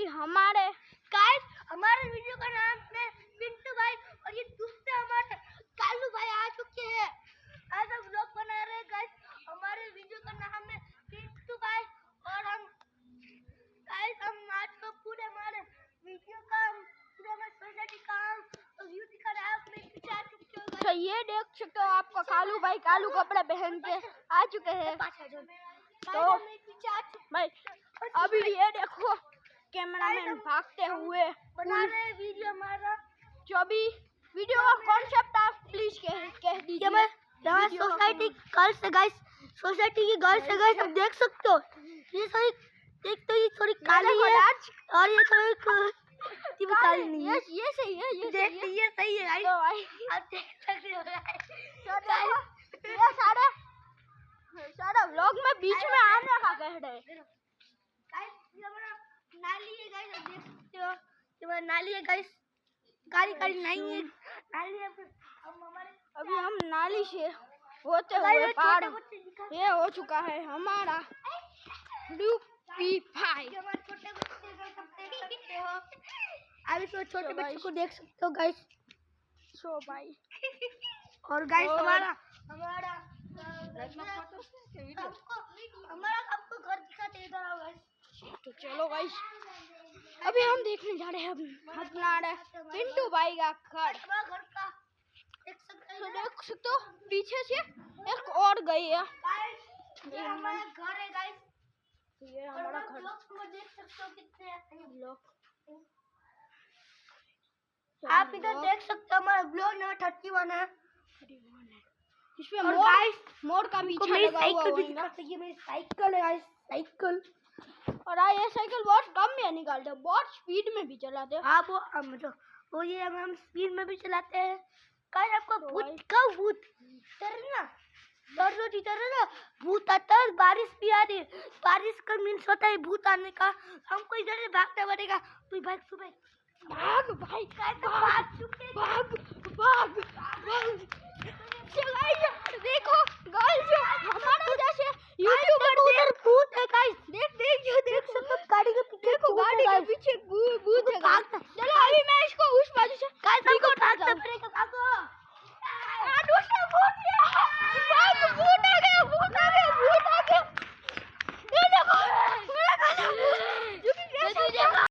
कि हमारे वीडियो का नाम है पिंटू भाई और ये दूसरे हमारे कालू भाई आ चुके हैं। आज हम व्लॉग बना रहे हैं गाइस। हमारे वीडियो का नाम है पिंटू भाई और हम आज को पूरे हमारे वीडियो का पूरे हमारे सोसाइटी का व्यू दिखा रहा है। अपने पीछे आ चुके हो। तो ये देख सकते हो आपको कालू भाई कालू कपड़े पहन के आ चुके हैं। तो भाई अभी ये देखो कैमरामैन भागते हुए बना रहे वीडियो हमारा। जो भी वीडियो का कॉन्सेप्ट आप प्लीज कह दीजिए। यहाँ सोसाइटी गर्ल्स है गाइस, सोसाइटी की गर्ल्स है गाइस, आप देख सकते हो। ये सारी एक तो ये थोड़ी काली है और ये थोड़ी काली नहीं है। ये सही है, ये सही है गाइस। आप देख सकते हो गाइस। ये सारा व्लॉग में बीच में आने का कह रहे हैं गाइस। ये हमारा नाली है गाइस, आप देख सकते हो। ये हमारा नाली है गाइस, काली नहीं है नाली है। अभी हम नाली से होते हुए पार ये हो चुका है हमारा अभी तो छोटे बच्चों को देख सकते हो गाइस। सो भाई और गाइस हमारा आपको घर दिखाते इधर गाइस। तो चलो गाइस अभी हम देखने जा रहे हैं अपना पिंटू भाई का घर। देख सकते हो पीछे से एक और गई है। ये हमारा घर है गाइस। ये हमारा घर देख सकते हो कितने ब्लॉक आप इधर देख सकते हो। हमारा ब्लॉक नंबर 31 है। इसमें मोर का पीछा लगा हुआ है। ये मेरी साइकिल है गाइस, साइकिल। और ये साइकिल बहुत कम में निकालते हैं, बहुत स्पीड में भी चलाते हैं। हाँ वो ये हम स्पीड में भी चलाते हैं। कल आपको भूत डरना भूत आता है। बारिश भी आ रही है, बारिश का मीन्स होता है भूत आने का। हमको इधर से भागना पड़ेगा। तू भाग सुबह भाग भाई भाग देखो गाइस हमारा जैसे यूट्यूबर भूत है गाइस। देख सकते गाड़ी के पीछे, देखो गाड़ी के पीछे भूत है।